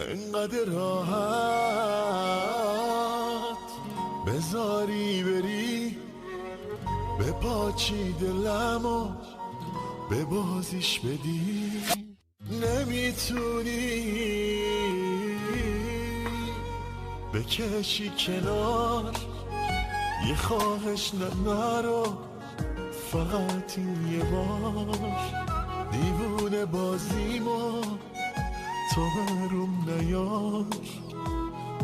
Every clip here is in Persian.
انقدر راحت بذاری بری به پاچی دلمو به بازیش بدی. نمیتونی بکشی کنار یه خواهش نرو فقط این یه بار. دیوونه بازیمو تو بروم نیار،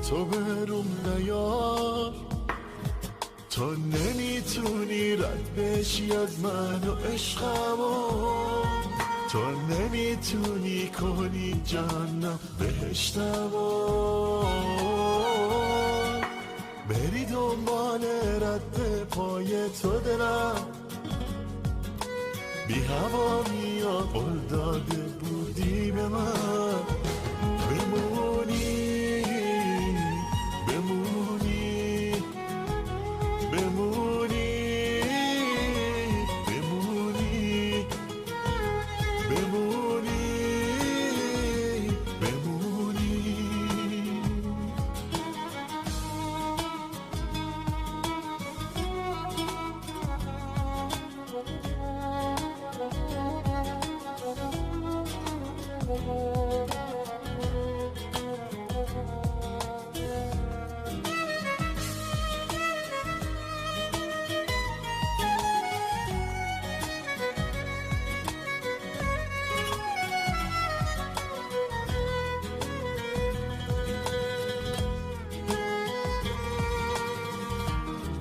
تو بروم نیار. تو نمیتونی رد بشی از من و عشقمو، تو نمیتونی کنی جهنم بهشتمو. بری دنبال رد پای تو دلم بی هوا میاد. قول داده بودی به من بمونی بمونی بمونی بمونی بمونی بمونی.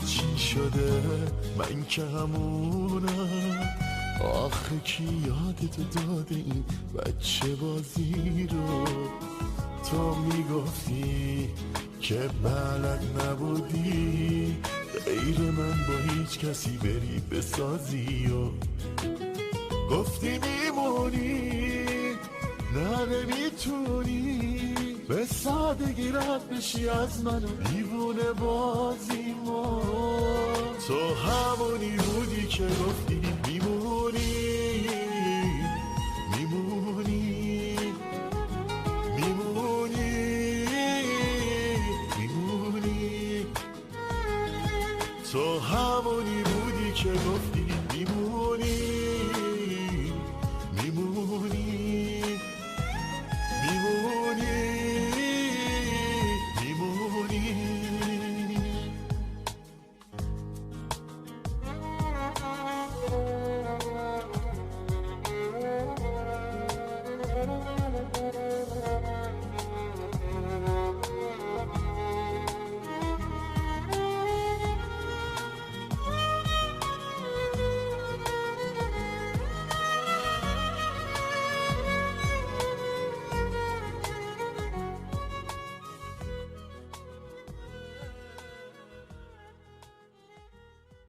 چی شده من که همونم، آخه کی یادت داده این بچه بازی رو؟ تو میگفتی که بلد نبودی غیر من با هیچ کسی بری بسازی و گفتی میمونی. نه نمیتونی به سادگی رد بشی از من و دیوونه بازیمو. تو همونی بودی که گفتی میمونی میمونی میمونی میمونی. تو همونی بودی که گفتی میمونی میمونی میمونی میمونی.